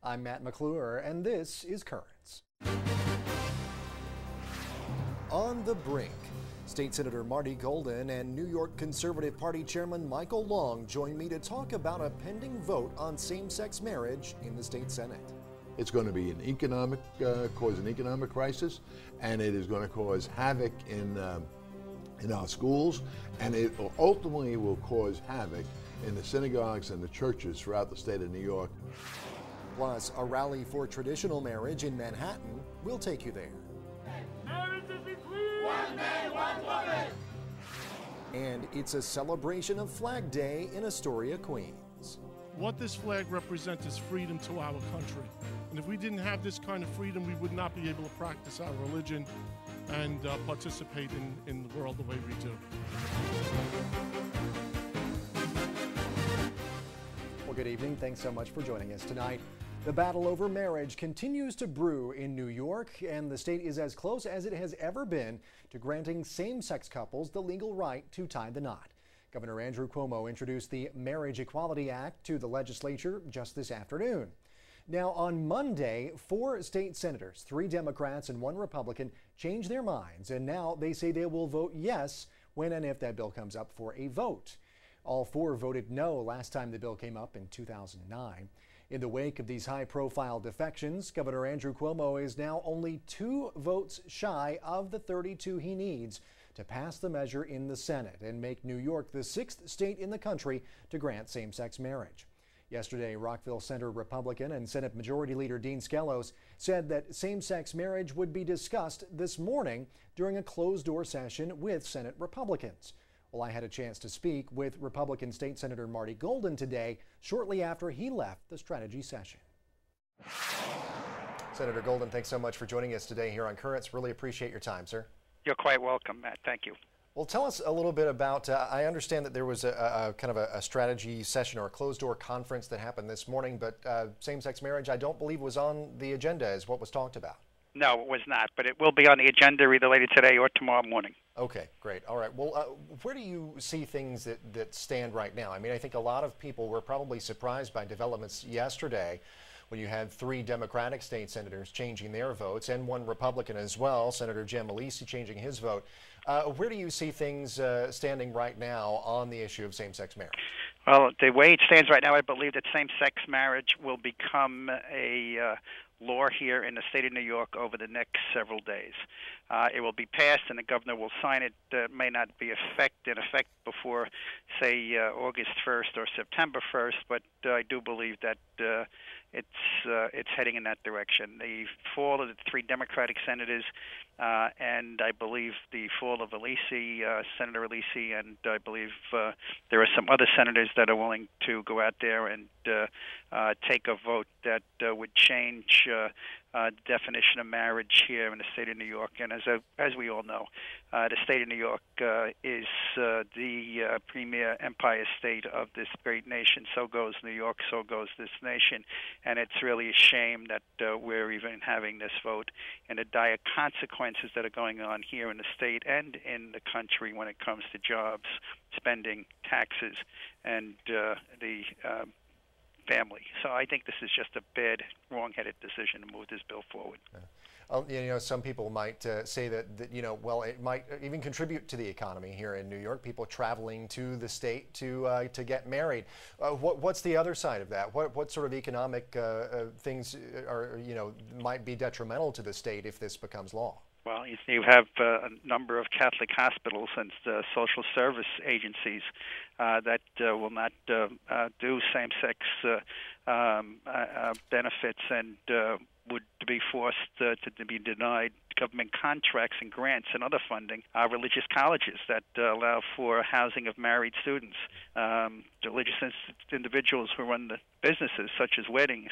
I'm Matt McClure, and this is Currents. On the brink, State Senator Marty Golden and New York Conservative Party Chairman Michael Long join me to talk about a pending vote on same-sex marriage in the state Senate. It's going to be cause an economic crisis, and it is going to cause havoc in our schools, and it ultimately will cause havoc in the synagogues and the churches throughout the state of New York. Plus, a rally for traditional marriage in Manhattan will take you there. Marriage is between one man, one woman. And it's a celebration of Flag Day in Astoria, Queens. What this flag represents is freedom to our country. And if we didn't have this kind of freedom, we would not be able to practice our religion and participate in the world the way we do. Well, good evening. Thanks so much for joining us tonight. The battle over marriage continues to brew in New York, and the state is as close as it has ever been to granting same-sex couples the legal right to tie the knot. Governor Andrew Cuomo introduced the Marriage Equality Act to the legislature just this afternoon. Now, on Monday, 4 state senators, 3 Democrats and 1 Republican, changed their minds, and now they say they will vote yes when and if that bill comes up for a vote. All 4 voted no last time the bill came up in 2009. In the wake of these high-profile defections, Governor Andrew Cuomo is now only 2 votes shy of the 32 he needs to pass the measure in the Senate and make New York the 6th state in the country to grant same-sex marriage. Yesterday, Rockville Center Republican and Senate Majority Leader Dean Skelos said that same-sex marriage would be discussed this morning during a closed-door session with Senate Republicans. Well, I had a chance to speak with Republican State Senator Marty Golden today, shortly after he left the strategy session. Senator Golden, thanks so much for joining us today here on Currents. Really appreciate your time, sir. You're quite welcome, Matt. Thank you. Well, tell us a little bit about, I understand that there was a kind of a strategy session or a closed-door conference that happened this morning, but same-sex marriage, I don't believe, was on the agenda as what was talked about. No, it was not, but it will be on the agenda either later today or tomorrow morning. Okay, great. All right. Well, where do you see things that stand right now? I mean, I think a lot of people were probably surprised by developments yesterday when you had 3 Democratic state senators changing their votes and 1 Republican as well, Senator Jim Alesi changing his vote. Where do you see things standing right now on the issue of same-sex marriage? Well, the way it stands right now, I believe that same-sex marriage will become a law here in the state of New York over the next several days. It will be passed and the governor will sign it. May not be in effect before, say, August 1st or September 1st, but I do believe that it's heading in that direction. The fall of the 3 Democratic senators and I believe the fall of Alesi, Senator Alesi, and I believe there are some other senators that are willing to go out there and take a vote that would change the definition of marriage here in the state of New York. And as we all know, the state of New York is the premier empire state of this great nation. So goes New York, so goes this nation. And it's really a shame that we're even having this vote and the dire consequences that are going on here in the state and in the country when it comes to jobs, spending, taxes, and the family. So I think this is just a bad, wrong-headed decision to move this bill forward. You know, some people might say that, you know, well, it might even contribute to the economy here in New York, people traveling to the state to get married. What's the other side of that? What sort of economic things are, you know, might be detrimental to the state if this becomes law? Well, you have a number of Catholic hospitals and social service agencies that will not do same-sex benefits and would be forced to be denied government contracts and grants and other funding. Religious colleges that allow for housing of married students. Religious individuals who run the businesses such as weddings,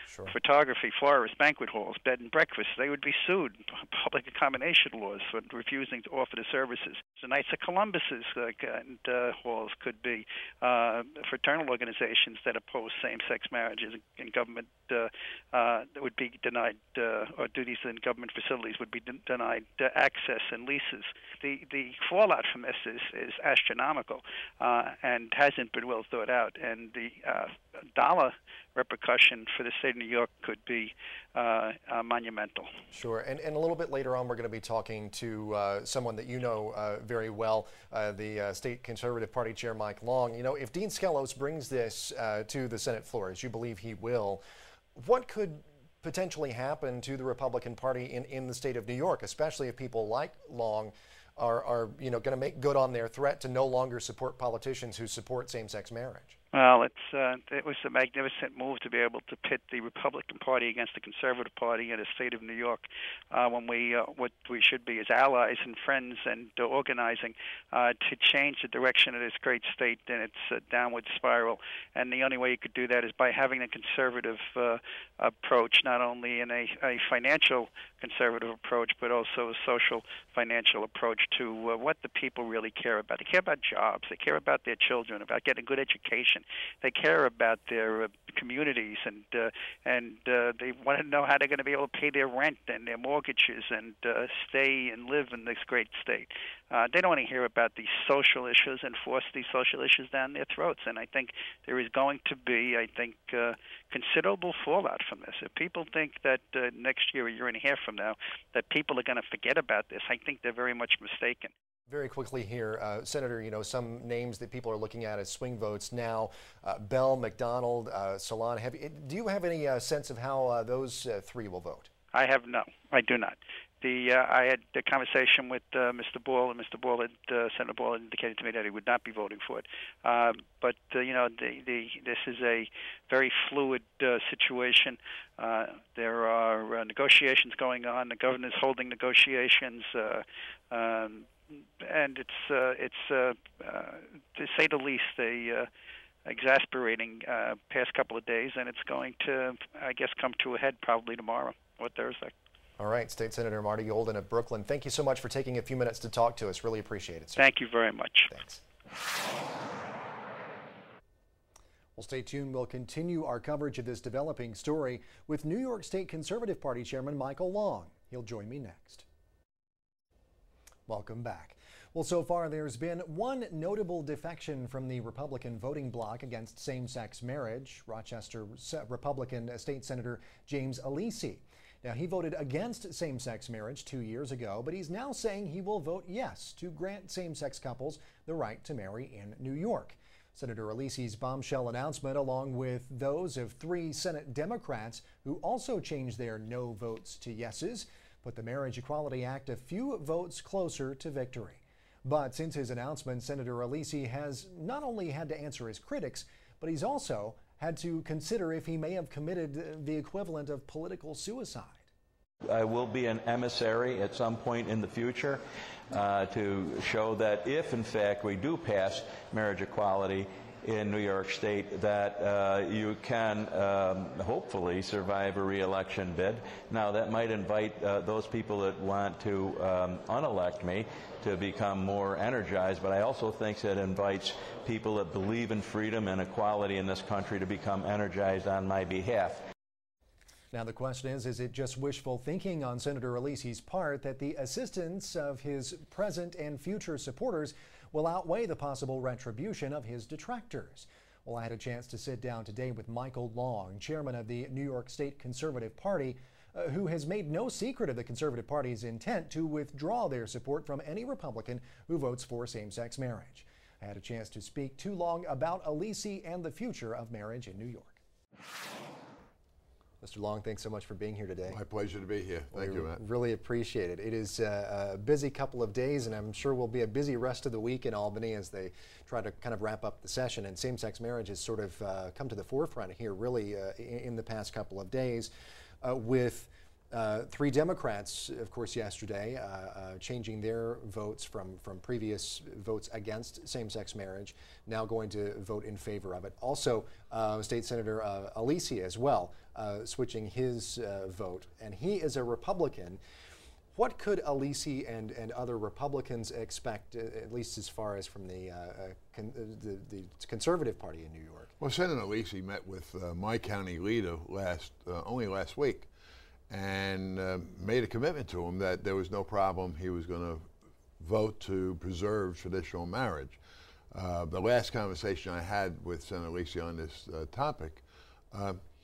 Sure. photography, florists, banquet halls, bed and breakfast, they would be sued. Public accommodation laws for refusing to offer the services. The Knights of Columbus's and halls could be fraternal organizations that oppose same-sex marriages in government that would be denied or do these in government facilities families would be denied access and leases. The fallout from this is astronomical and hasn't been well thought out. And the dollar repercussion for the state of New York could be monumental. Sure, and a little bit later on we're going to be talking to someone that you know very well, the State Conservative Party Chair Mike Long. You know, if Dean Skelos brings this to the Senate floor, as you believe he will, what could potentially happen to the Republican Party in the state of New York, especially if people like Long are you know, going to make good on their threat to no longer support politicians who support same-sex marriage? Well, it was a magnificent move to be able to pit the Republican Party against the Conservative Party in the state of New York, when what we should be as allies and friends and organizing to change the direction of this great state in its downward spiral. And the only way you could do that is by having a conservative approach, not only in a financial conservative approach, but also a social financial approach to what the people really care about. They care about jobs. They care about their children, about getting good education. They care about their communities, and they want to know how they're going to be able to pay their rent and their mortgages and stay and live in this great state. They don't want to hear about these social issues and force these social issues down their throats. And I think there is going to be, considerable fallout from this. If people think that next year, a year and a half from now, that people are going to forget about this, I think they're very much mistaken. Very quickly here, Senator, you know, some names that people are looking at as swing votes now, Bell, McDonald, Salon. Do you have any sense of how those three will vote? I do not. I had a conversation with Mr. Ball, and Mr. Ball Senator Ball indicated to me that he would not be voting for it. But you know, this is a very fluid situation. There are negotiations going on. The governor's holding negotiations. And it's to say the least, a exasperating past couple of days, and it's going to, I guess, come to a head probably tomorrow or Thursday. All right, State Senator Marty Golden of Brooklyn, thank you so much for taking a few minutes to talk to us. Really appreciate it, sir. Thank you very much. Thanks. Well, stay tuned. We'll continue our coverage of this developing story with New York State Conservative Party Chairman Michael Long. He'll join me next. Welcome back. Well, so far there's been one notable defection from the Republican voting bloc against same-sex marriage. Rochester Republican State Senator James Alesi. Now, he voted against same-sex marriage 2 years ago, but he's now saying he will vote yes to grant same-sex couples the right to marry in New York. Senator Alesi's bombshell announcement, along with those of 3 Senate Democrats who also changed their no votes to yeses, put the Marriage Equality Act a few votes closer to victory. But since his announcement, Senator Alesi has not only had to answer his critics, but he's also had to consider if he may have committed the equivalent of political suicide. I will be an emissary at some point in the future to show that if, in fact, we do pass marriage equality in New York State, that you can hopefully survive a re-election bid. Now, that might invite those people that want to unelect me to become more energized, but I also think that invites people that believe in freedom and equality in this country to become energized on my behalf. Now the question is it just wishful thinking on Senator Alesi's part that the assistance of his present and future supporters will outweigh the possible retribution of his detractors? Well, I had a chance to sit down today with Michael Long, chairman of the New York State Conservative Party, who has made no secret of the Conservative Party's intent to withdraw their support from any Republican who votes for same-sex marriage. I had a chance to speak to Long about Alesi and the future of marriage in New York. Mr. Long, thanks so much for being here today. My pleasure to be here. Thank you, Matt. Really appreciate it. It is a busy couple of days, and I'm sure will be a busy rest of the week in Albany as they try to kind of wrap up the session. And same-sex marriage has sort of come to the forefront here really in the past couple of days with 3 Democrats, of course, yesterday changing their votes from previous votes against same-sex marriage, now going to vote in favor of it. Also, State Senator Alesi as well, switching his vote, and he is a Republican. What could Alesi and other Republicans expect, at least as far as from the Conservative Party in New York? Well, Senator Alesi met with my county leader only last week. and made a commitment to him that there was no problem. He was going to vote to preserve traditional marriage. The last conversation I had with Senator Lisi on this topic,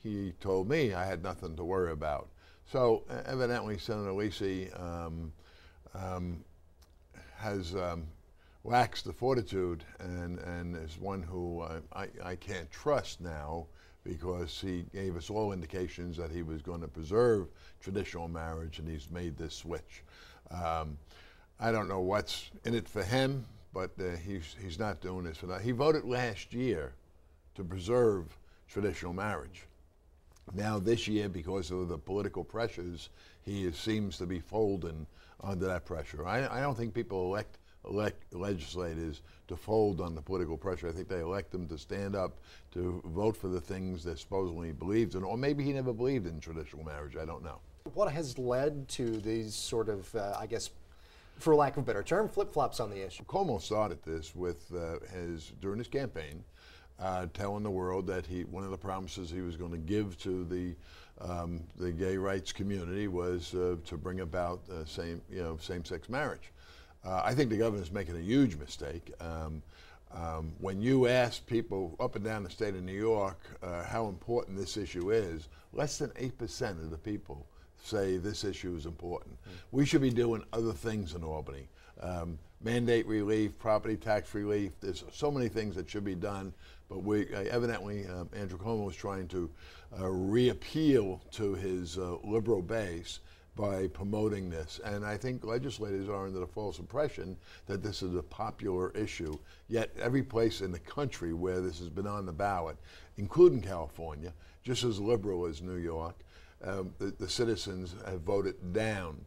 he told me I had nothing to worry about. So evidently Senator Lisi has lacks the fortitude and is one who I can't trust now, because he gave us all indications that he was going to preserve traditional marriage, and he's made this switch. I don't know what's in it for him, but he's not doing this for that. He voted last year to preserve traditional marriage. Now this year, because of the political pressures, he seems to be folding under that pressure. I don't think people elect legislators to fold on the political pressure. I think they elect them to stand up, to vote for the things they supposedly believed in, or maybe he never believed in traditional marriage. I don't know. What has led to these sort of, I guess, for lack of a better term, flip-flops on the issue? Cuomo started this with during his campaign, telling the world that one of the promises he was going to give to the gay rights community was to bring about same-sex marriage. I think the governor's making a huge mistake. When you ask people up and down the state of New York how important this issue is, less than 8% of the people say this issue is important. We should be doing other things in Albany. Mandate relief, property tax relief, there's so many things that should be done, but evidently Andrew Cuomo was trying to reappeal to his liberal base by promoting this. And I think legislators are under the false impression that this is a popular issue. Yet every place in the country where this has been on the ballot, including California, just as liberal as New York, the citizens have voted down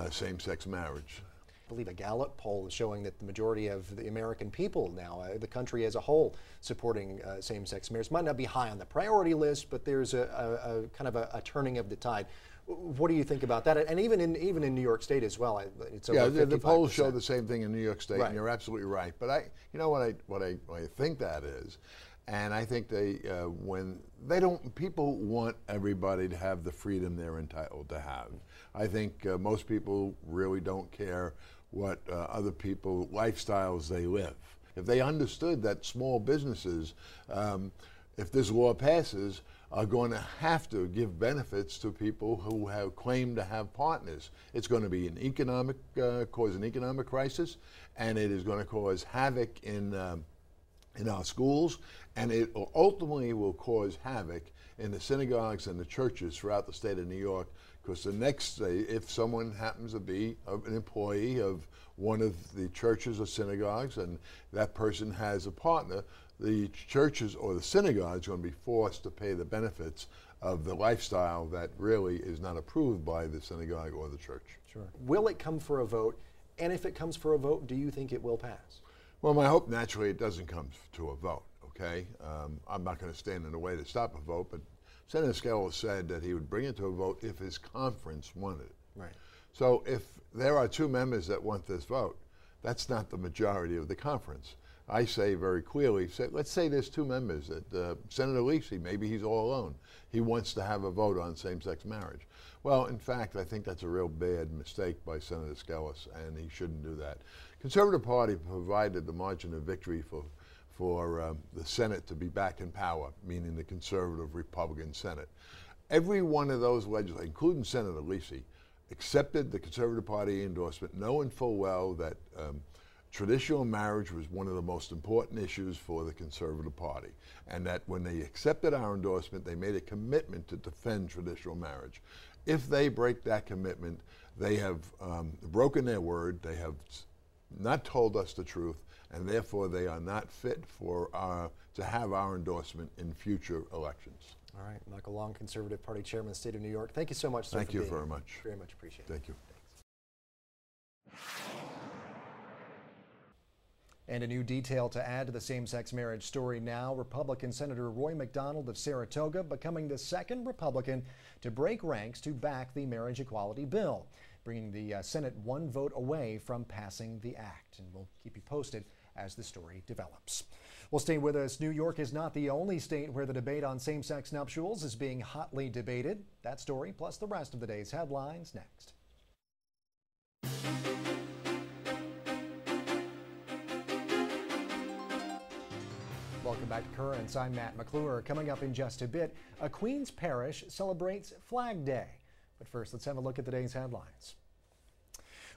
same-sex marriage. I believe a Gallup poll is showing that the majority of the American people now, the country as a whole, supporting same-sex marriage. Might not be high on the priority list, but there's a kind of a turning of the tide. What do you think about that? And even in New York State as well, it's over 55%. The polls show the same thing in New York State, right. And you're absolutely right. But you know what I think that is, and I think people want everybody to have the freedom they're entitled to have. I think most people really don't care what other people lifestyles they live. If they understood that small businesses, if this law passes, are going to have to give benefits to people who have claimed to have partners. It's going to be cause an economic crisis, and it is going to cause havoc in our schools, and it ultimately will cause havoc in the synagogues and the churches throughout the state of New York, because the next day, if someone happens to be an employee of one of the churches or synagogues and that person has a partner, the churches or the synagogue is going to be forced to pay the benefits of the lifestyle that really is not approved by the synagogue or the church. Sure. Will it come for a vote? And if it comes for a vote, do you think it will pass? Well, my hope, naturally, it doesn't come to a vote, okay? I'm not going to stand in the way to stop a vote, but Senator Skelos said that he would bring it to a vote if his conference wanted it. Right. So if there are 2 members that want this vote, that's not the majority of the conference. I say very clearly, let's say there's 2 members, that Senator Lisi, maybe he's all alone. He wants to have a vote on same-sex marriage. Well, in fact, I think that's a real bad mistake by Senator Skelos, and he shouldn't do that. Conservative Party provided the margin of victory for the Senate to be back in power, meaning the conservative Republican Senate. Every one of those legislators, including Senator Lisi, accepted the Conservative Party endorsement, knowing full well that traditional marriage was one of the most important issues for the Conservative Party, and that when they accepted our endorsement, they made a commitment to defend traditional marriage. If they break that commitment, they have broken their word, they have not told us the truth, and therefore they are not fit to have our endorsement in future elections. All right, Michael Long, Conservative Party Chairman of the State of New York. Thank you so much, sir. Thank you very much. Very much appreciated. Thank you. And a new detail to add to the same-sex marriage story now. Republican Senator Roy McDonald of Saratoga becoming the second Republican to break ranks to back the marriage equality bill, bringing the Senate 1 vote away from passing the act. And we'll keep you posted as the story develops. Well, stay with us. New York is not the only state where the debate on same-sex nuptials is being hotly debated. That story, plus the rest of the day's headlines, next. Welcome back to Currents. I'm Matt McClure. Coming up in just a bit, a Queens parish celebrates Flag Day. But first, let's have a look at today's headlines.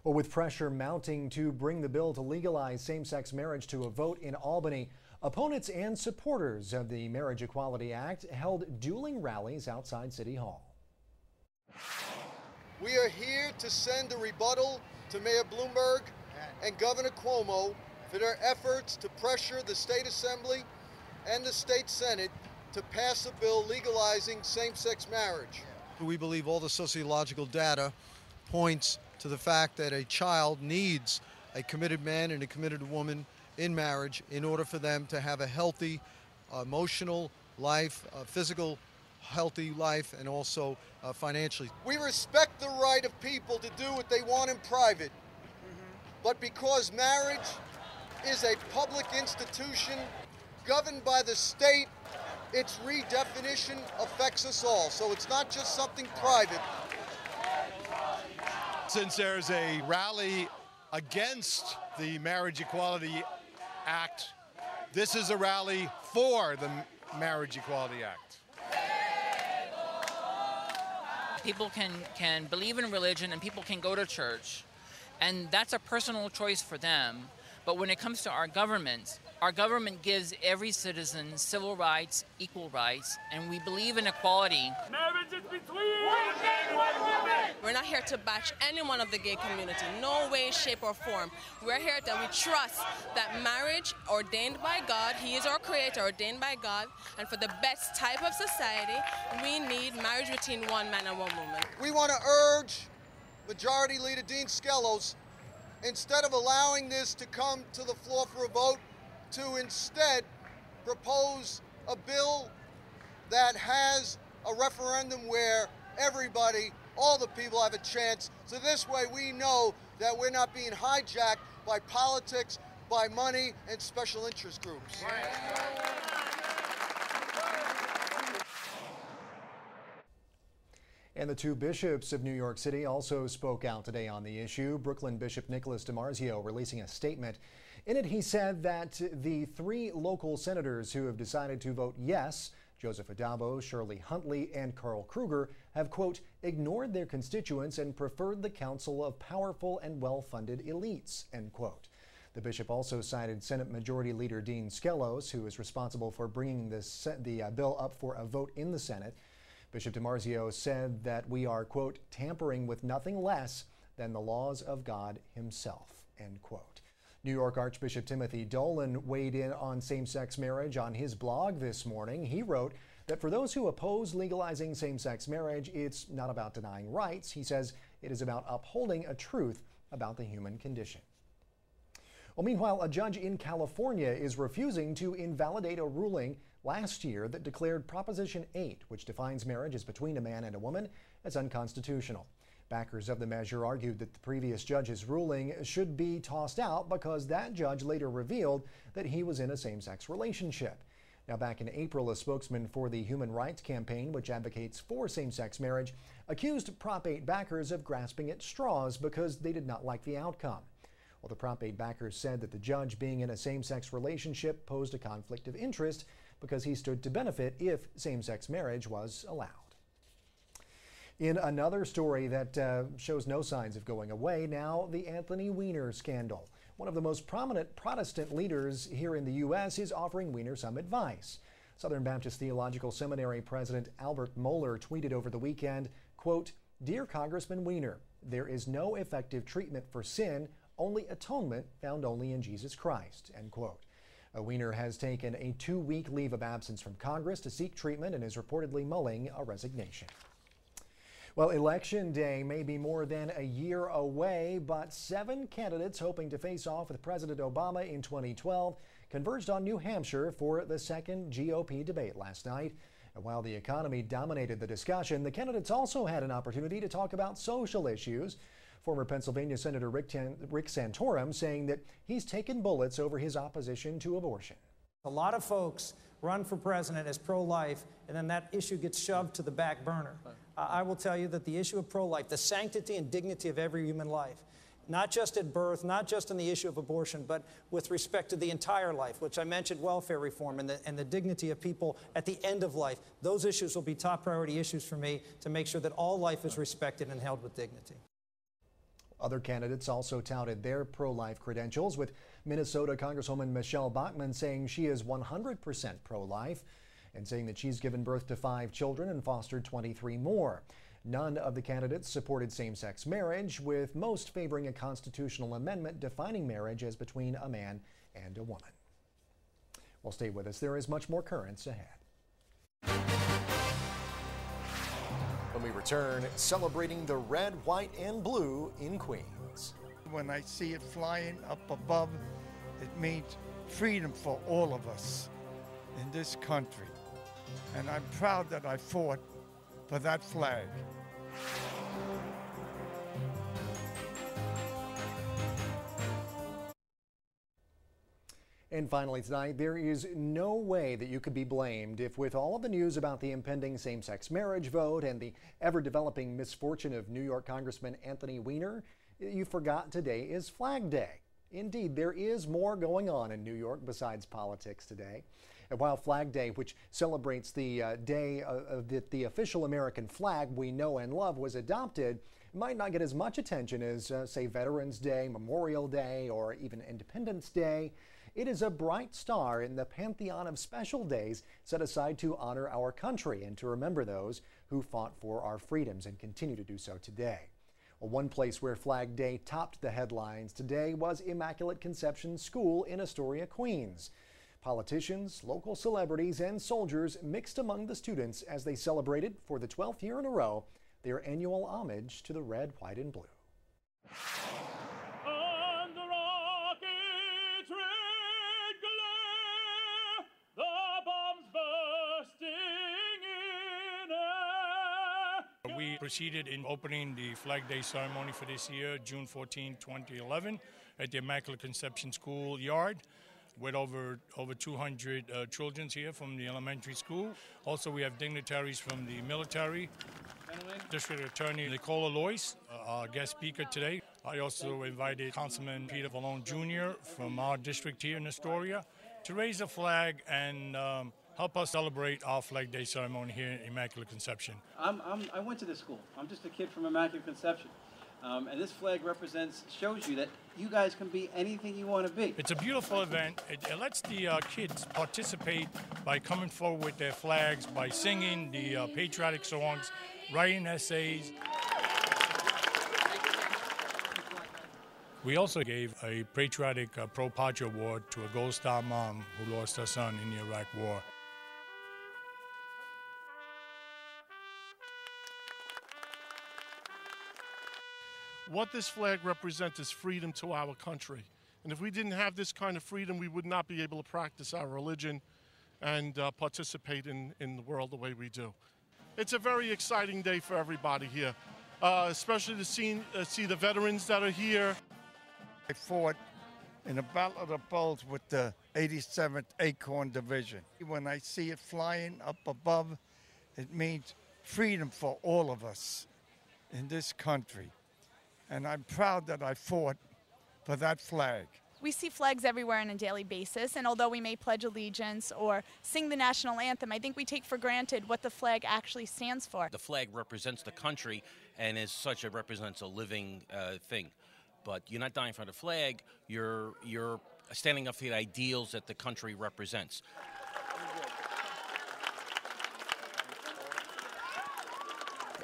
Well, with pressure mounting to bring the bill to legalize same-sex marriage to a vote in Albany, opponents and supporters of the Marriage Equality Act held dueling rallies outside City Hall. We are here to send a rebuttal to Mayor Bloomberg and Governor Cuomo for their efforts to pressure the State Assembly and the State Senate to pass a bill legalizing same-sex marriage. We believe all the sociological data points to the fact that a child needs a committed man and a committed woman in marriage in order for them to have a healthy emotional life, physical healthy life, and also financially. We respect the right of people to do what they want in private, but because marriage is a public institution governed by the state, its redefinition affects us all. So it's not just something private. Since there's a rally against the Marriage Equality Act, this is a rally for the Marriage Equality Act. People can believe in religion and people can go to church, and that's a personal choice for them. But when it comes to our government gives every citizen civil rights, equal rights, and we believe in equality. Marriage is between one man, one woman. We're not here to bash anyone of the gay community, no way, shape, or form. We're here that we trust that marriage ordained by God, He is our creator, ordained by God, and for the best type of society, we need marriage between one man and one woman. We want to urge Majority Leader Dean Skelos, instead of allowing this to come to the floor for a vote, to instead propose a bill that has a referendum where everybody, all the people have a chance. So this way we know that we're not being hijacked by politics, by money, and special interest groups. And the two bishops of New York City also spoke out today on the issue. Brooklyn Bishop Nicholas DiMarzio releasing a statement. In it, he said that the three local senators who have decided to vote yes, Joseph Adabo, Shirley Huntley, and Carl Kruger, have, quote, ignored their constituents and preferred the counsel of powerful and well-funded elites, end quote. The bishop also cited Senate Majority Leader Dean Skelos, who is responsible for bringing the bill up for a vote in the Senate. Bishop DiMarzio said that we are, quote, tampering with nothing less than the laws of God himself, end quote. New York Archbishop Timothy Dolan weighed in on same-sex marriage on his blog this morning. He wrote that for those who oppose legalizing same-sex marriage, it's not about denying rights. He says it is about upholding a truth about the human condition. Well, meanwhile, a judge in California is refusing to invalidate a ruling last year that declared Proposition 8, which defines marriage as between a man and a woman, as unconstitutional. Backers of the measure argued that the previous judge's ruling should be tossed out because that judge later revealed that he was in a same-sex relationship. Now, back in April, a spokesman for the Human Rights Campaign, which advocates for same-sex marriage, accused Prop 8 backers of grasping at straws because they did not like the outcome. Well, the Prop 8 backers said that the judge being in a same-sex relationship posed a conflict of interest because he stood to benefit if same-sex marriage was allowed. In another story that shows no signs of going away, now the Anthony Weiner scandal. One of the most prominent Protestant leaders here in the U.S. is offering Weiner some advice. Southern Baptist Theological Seminary President Albert Mohler tweeted over the weekend, quote, "Dear Congressman Weiner, there is no effective treatment for sin, only atonement found only in Jesus Christ," end quote. Weiner has taken a 2-week leave of absence from Congress to seek treatment and is reportedly mulling a resignation. Well, Election Day may be more than a year away, but 7 candidates hoping to face off with President Obama in 2012 converged on New Hampshire for the second GOP debate last night. And while the economy dominated the discussion, the candidates also had an opportunity to talk about social issues. Former Pennsylvania Senator Rick Santorum saying that he's taken bullets over his opposition to abortion. A lot of folks run for president as pro-life, and then that issue gets shoved to the back burner. I will tell you that the issue of pro-life, the sanctity and dignity of every human life, not just at birth, not just on the issue of abortion, but with respect to the entire life, which I mentioned welfare reform and the dignity of people at the end of life. Those issues will be top priority issues for me to make sure that all life is respected and held with dignity. Other candidates also touted their pro-life credentials, with Minnesota Congresswoman Michelle Bachmann saying she is 100% pro-life and saying that she's given birth to 5 children and fostered 23 more. None of the candidates supported same-sex marriage, with most favoring a constitutional amendment defining marriage as between a man and a woman. Well, stay with us. There is much more Currents ahead. When we return, celebrating the red, white, and blue in Queens. When I see it flying up above, it means freedom for all of us in this country. And I'm proud that I fought for that flag. And finally tonight, there is no way that you could be blamed if, with all of the news about the impending same-sex marriage vote and the ever-developing misfortune of New York Congressman Anthony Weiner, you forgot today is Flag Day. Indeed, there is more going on in New York besides politics today. And while Flag Day, which celebrates the day that the official American flag we know and love was adopted, might not get as much attention as, say, Veterans Day, Memorial Day, or even Independence Day, it is a bright star in the pantheon of special days set aside to honor our country and to remember those who fought for our freedoms and continue to do so today. Well, one place where Flag Day topped the headlines today was Immaculate Conception School in Astoria, Queens. Politicians, local celebrities, and soldiers mixed among the students as they celebrated, for the 12th year in a row, their annual homage to the red, white, and blue. We proceeded in opening the Flag Day ceremony for this year, June 14, 2011, at the Immaculate Conception School yard, with over 200 children here from the elementary school. Also, we have dignitaries from the military. District Attorney Nicola Lois, our guest speaker today. I also invited Councilman Peter Vallone Jr. from our district here in Astoria to raise the flag and help us celebrate our Flag Day ceremony here in Immaculate Conception. I went to this school. I'm just a kid from Immaculate Conception. And this flag shows you that you guys can be anything you want to be. It's a beautiful event. It lets the kids participate by coming forward with their flags, by singing the patriotic songs, writing essays. We also gave a patriotic Pro Patria Award to a Gold Star mom who lost her son in the Iraq War. What this flag represents is freedom to our country. And if we didn't have this kind of freedom, we would not be able to practice our religion and participate in the world the way we do. It's a very exciting day for everybody here, especially to see the veterans that are here. I fought in the Battle of the Bulge with the 87th Acorn Division. When I see it flying up above, it means freedom for all of us in this country. And I'm proud that I fought for that flag. We see flags everywhere on a daily basis, and although we may pledge allegiance or sing the national anthem, I think we take for granted what the flag actually stands for. The flag represents the country, and as such, it represents a living thing. But you're not dying for the flag, you're standing up for the ideals that the country represents.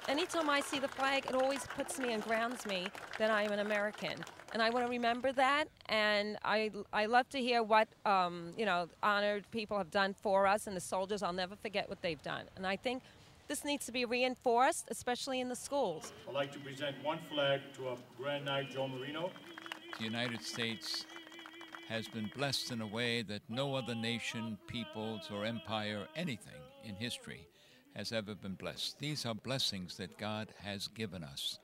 Anytime I see the flag, it always puts me and grounds me that I am an American. And I want to remember that, and I love to hear what, honored people have done for us, and the soldiers, I'll never forget what they've done. And I think this needs to be reinforced, especially in the schools. I'd like to present one flag to our Grand Knight Joe Marino. The United States has been blessed in a way that no other nation, peoples, or empire, anything in history has ever been blessed. These are blessings that God has given us,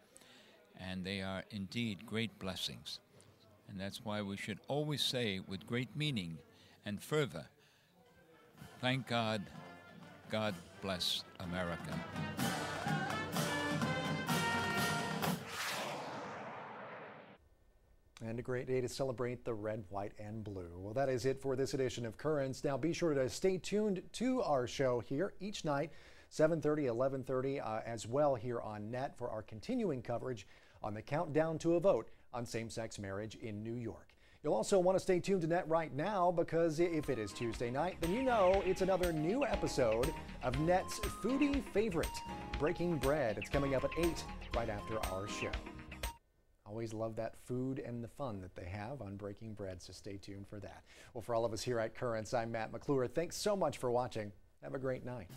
and they are indeed great blessings. And that's why we should always say with great meaning and fervor Thank God. God bless America. And a great day to celebrate the red, white, and blue. Well, that is it for this edition of Currents. Now, be sure to stay tuned to our show here each night, 7:30, 11:30, as well here on NET for our continuing coverage on the countdown to a vote on same-sex marriage in New York. You'll also want to stay tuned to NET right now, because if it is Tuesday night, then you know it's another new episode of NET's foodie favorite, Breaking Bread. It's coming up at 8 right after our show. Always love that food and the fun that they have on Breaking Bread, so stay tuned for that. Well, for all of us here at Currents, I'm Matt McClure. Thanks so much for watching. Have a great night.